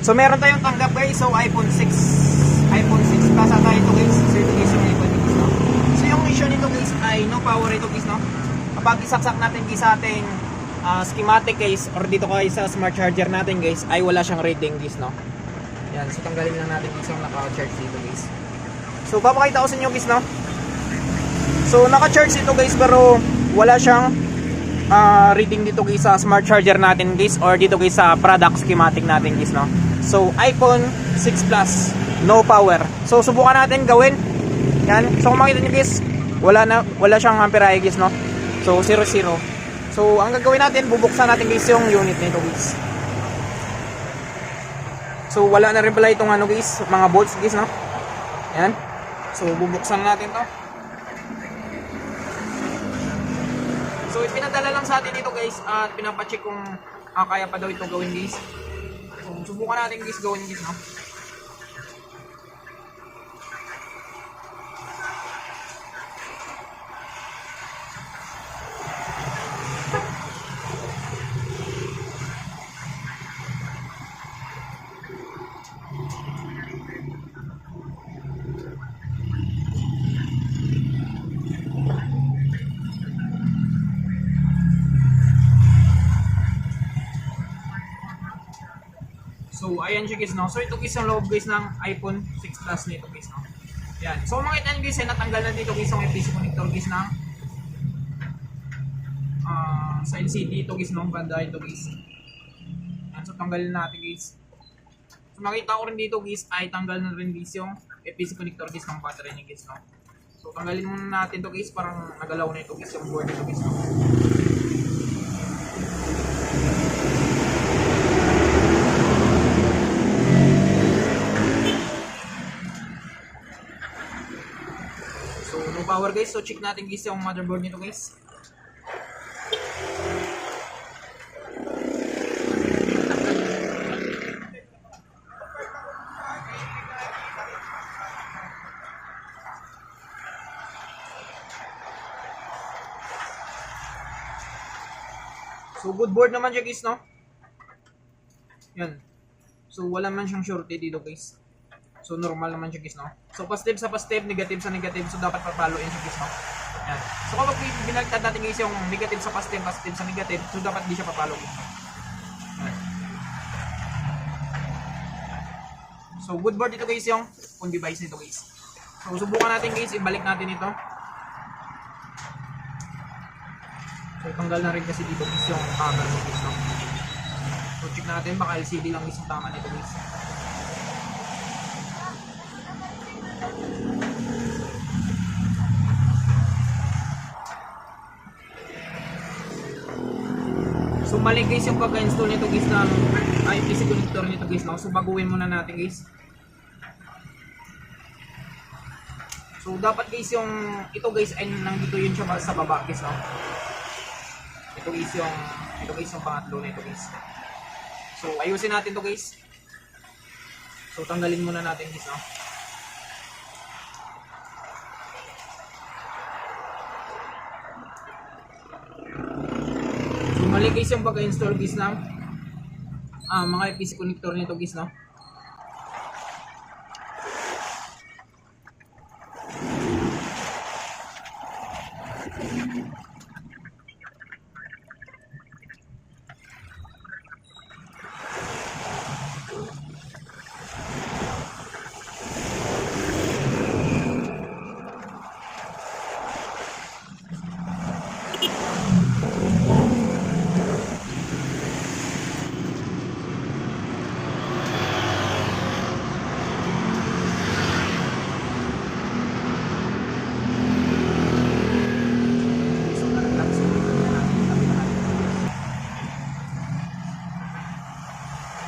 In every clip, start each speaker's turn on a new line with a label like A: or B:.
A: So meron tayong tanggap guys, so iPhone 6 plus ata ito guys. So ito guys yung iPhone guys, no? So yung issue nito guys ay no power ito guys, no? Kapag isaksak natin guys sa ating schematic guys or dito guys sa smart charger natin guys ay wala siyang rating guys, no? Yan, so tanggalin lang natin guys yung naka-charge dito guys. So papakita ko sa inyo guys, no? So naka-charge ito guys pero wala siyang reading dito guys sa smart charger natin guys or dito guys sa product schematic natin guys, no? So iPhone 6 Plus no power. So subukan natin gawin. Yan. So kung makita niyo guys, wala siyang amperahe guys, no? So 0 0. So ang gagawin natin, bubuksan natin guys yung unit nito guys. So wala na rin pala itong ano guys, mga bolts guys, no? Yan. So bubuksan natin 'to. So ipinadala lang sa atin ito guys at pinapacheck kung kaya pa daw ito gawin guys. So subukan natin guys gawin guys, no? So ayan siya guys, no? So ito guys yung loob guys ng iPhone 6 Plus nito guys, no? Yan. So makita nyo guys, natanggal na dito guys yung PC connector guys ng sa LCD ito guys, no? Banda ito guys. Yan. So tanggalin natin guys. So makita ko rin dito guys ay tanggal na rin guys yung PC connector guys ng battery niya guys, no? So tanggalin muna natin to guys, parang nagalaw na ito guys yung board nito guys, no? Power guys, so check natin guys yung motherboard nito guys. So good board naman siya guys, no? Yan. So wala man siyang shorty dito guys. So normal naman siya guys, no? So positive sa positive, negative sa negative, so dapat papaloin siya guys, no? Yan. So kapag binagtad natin guys yung negative sa positive, positive sa negative, so dapat hindi siya papalo guys. Yan. So good board dito guys yung phone device nito guys. So subukan natin guys, ibalik natin ito. So tanggal na rin kasi dito guys yung cover nito guys, no? So check natin, baka LCD lang guys yung tama nito guys. So mali guys yung pagka-install nito guys ng PC connector nito guys, no? So baguhin muna natin guys. So dapat guys yung ito guys ay nandito yun siya sa baba guys, no? Ito guys yung pangatlo nito guys. So ayusin natin to guys. So tanggalin muna natin guys, no? Mali guys yung pag-install guys ng mga PC connector nito guys, no?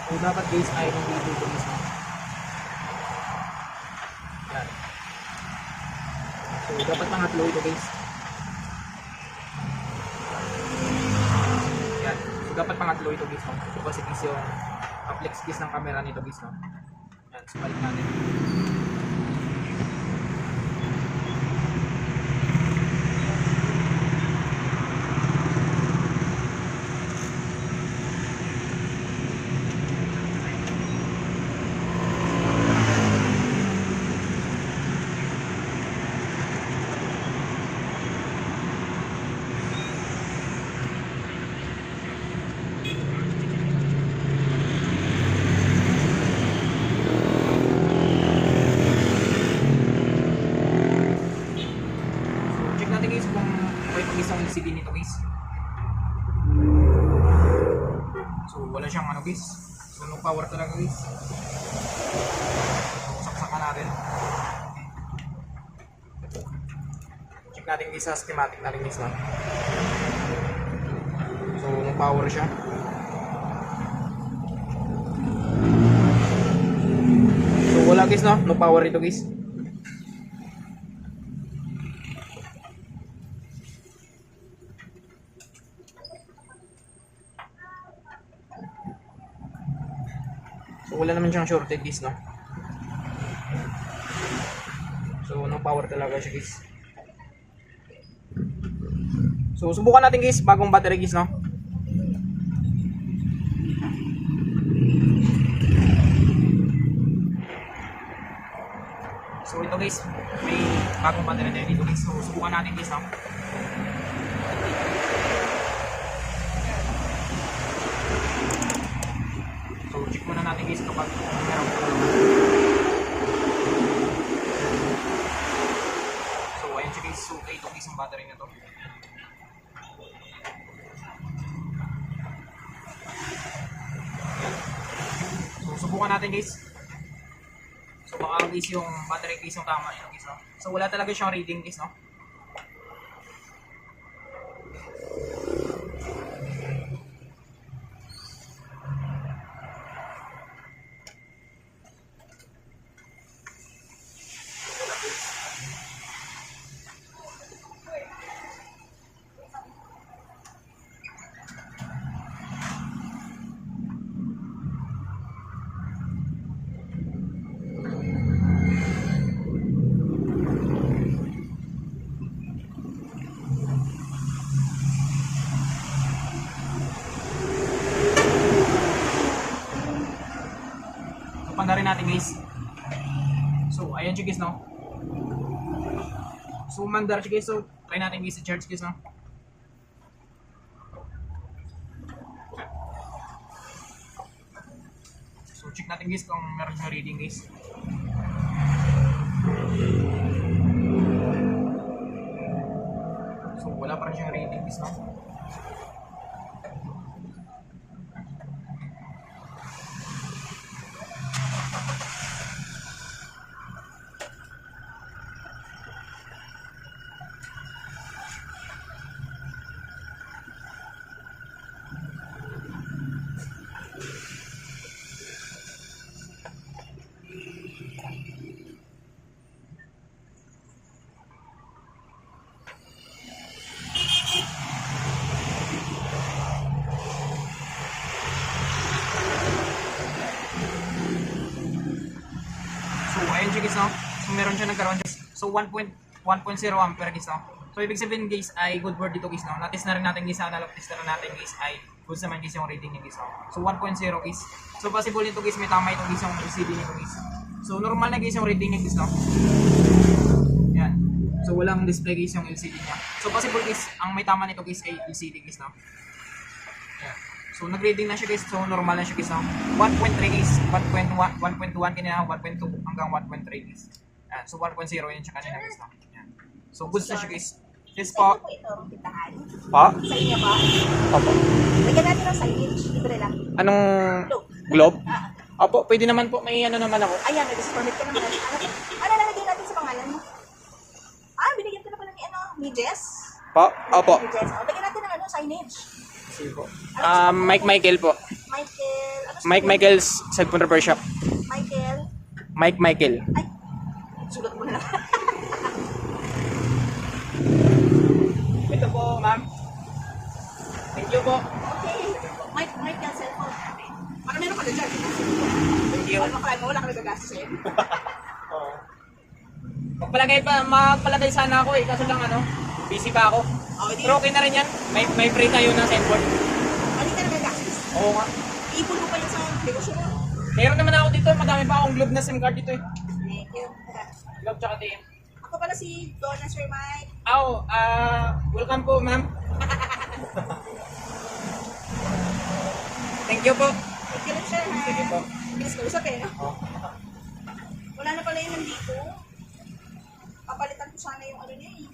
A: So dapat guys ay nandito ito guys, no? Yan. So dapat pangatlo ito guys. Yan. So dapat pangatlo ito guys, no? So kasi guys yung flex guys ng camera nito guys, no? Yan. So balik natin. guys. So, no power talaga guys. So, saksakan natin. Check natin guys sa schematic natin guys na. So, no power siya. So, wala guys no? No power ito guys. So, wala naman siyang shorted guys, no? So, no power talaga siya guys. So, subukan natin guys, bagong battery guys, no? So, ito guys, may bagong battery tayo dito guys. So, subukan natin guys, no? So, check muna natin guys kapag meron pa naman. So, ayan siya guys. So, ito guys ang battery na to. So, subukan natin guys. So, baka guys yung battery guys yung tama yun guys, no? So, wala talaga siyang reading guys, no? Na rin natin guys. So, ayan siya guys, no? So, mandar siya guys. So, try natin guys sa charge guys, no? So, check natin guys kung meron siyang reading guys. So, wala pa rin siyang reading guys, no? Ayan siya guys, no? So, meron siya nagkaroon guys. So, 1.0 ampere guys, no? So, ibig sabihin guys ay good word dito guys, no? Na-test na rin natin guys, analog test na rin natin guys ay good naman guys yung reading niya guys, no? So, 1.0 guys. So, possible nito guys, may tama ito guys yung LCD nito guys. So, normal na guys yung reading niya guys, no? Yan. So, walang display guys yung LCD niya. So, possible guys, ang may tama nito guys ay LCD guys, no? Yan. So, nag-reading na siya guys. So, normal na siya guys, no? 1.3 guys. 1.1 kanina, 1.2 hanggang 1.3 guys. Yan. So, 1.0 yun siya kanina guys, no? Yan. So, goods na siya guys. Yes po.
B: Ito po ito, tindahan.
A: Pa?
B: Sa inyo ba?
A: Opo.
B: Lagyan natin ng signage. Libre lang.
A: Anong globe? Opo, pwede naman po. May ano naman ako.
B: Ayan, may permit ka naman. Ano nalagay natin sa pangalan mo? Ah, binigyan ko na pala ni ano, ni Jess.
A: Pa? Opo.
B: Ni Jess. O, lagyan natin ng ano, signage.
A: Sige po. Mike Michael po.
B: Michael. Ano
A: Mike Michael's cellphone repair shop.
B: Michael.
A: Mike Michael.
B: Ay, sulat mo na lang.
A: Ito po, ma'am. Thank you po.
B: Okay. Michael cellphone. Baka meron ka na dyan.
A: Thank you.
B: Ano ka wala ka nagagastos eh.
A: Oo. Magpalagay sana ako eh. Kaso lang ano, busy pa ako.
B: Okay,
A: Pero okay na rin yan. May free tayo ng sendboard.
B: Hindi ka nagagastos.
A: Oo nga.
B: Ipon mo pa yun sa negosyo mo.
A: Meron naman ako dito. Madami pa akong globe na SIM card dito eh.
B: Thank you.
A: Globe tsaka TM.
B: Ako pala si Donna Sir Mike.
A: Welcome po, ma'am. Thank you po.
B: Thank you rin sir.
A: Sige po.
B: Bilis ko usap eh.
A: Oh.
B: Wala na pala yun nandito. Papalitan ko sana yung ano niya eh.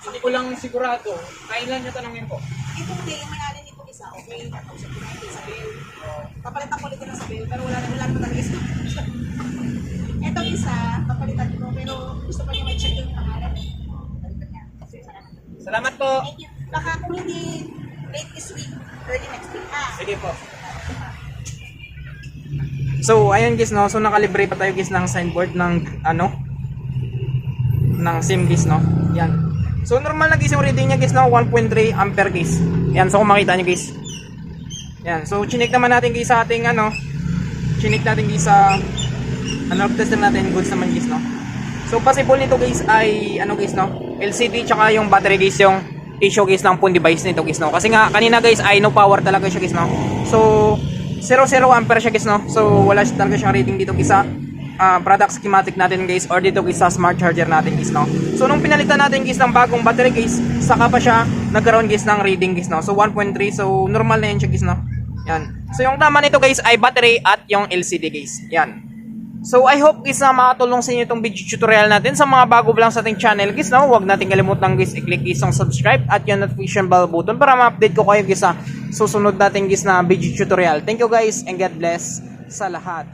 A: Hindi ko lang sigurado. Kailan niyo tanongin po?
B: Ito hindi, yung may-ari nito is isa, okay, nakausap ko na ito sa bill. Papalitan ko ulit yun sa bill, pero wala naman talaga isa. Itong isa, papalitan ko, pero gusto pa niya may check yung pangalan. Palitan niya. Sige, salamat.
A: Salamat po.
B: Thank you. Baka kung hindi late this week, early next week.
A: Sige po. So, ayun guys, no. So, nakalibre pa tayo guys ng signboard ng ng SIM guys, no. Yan. So, normal na guys yung reading niya guys, no. 1.3 ampere guys. Yan. So, kung makita nyo guys. Yan. So, chinik naman natin guys sa ating chinik natin guys sa tester natin goods naman guys, no. So, possible nito guys ay guys, no. LCD tsaka yung battery guys yung issue guys ng phone device nito guys, no. Kasi nga kanina guys ay no power talaga siya guys, no. So, 0 ampere siya guys, no. So wala siya talaga siyang rating dito guys sa product schematic natin guys or dito guys sa smart charger natin guys, no. So nung pinalitan natin guys ng bagong battery guys, saka pa siya nagkaroon guys ng reading guys, no. So 1.3, so normal na yun siya guys, no. Yan. So yung tama nito guys ay battery at yung LCD guys. Yan. So I hope guys na makatulong sa inyo itong video tutorial natin. Sa mga bago lang sa ating channel guys, no, huwag natin kalimutan guys i-click guys ang subscribe at yung notification bell button para ma-update ko kayo guys sa susunod natin guys na video tutorial. Thank you guys and God bless sa lahat.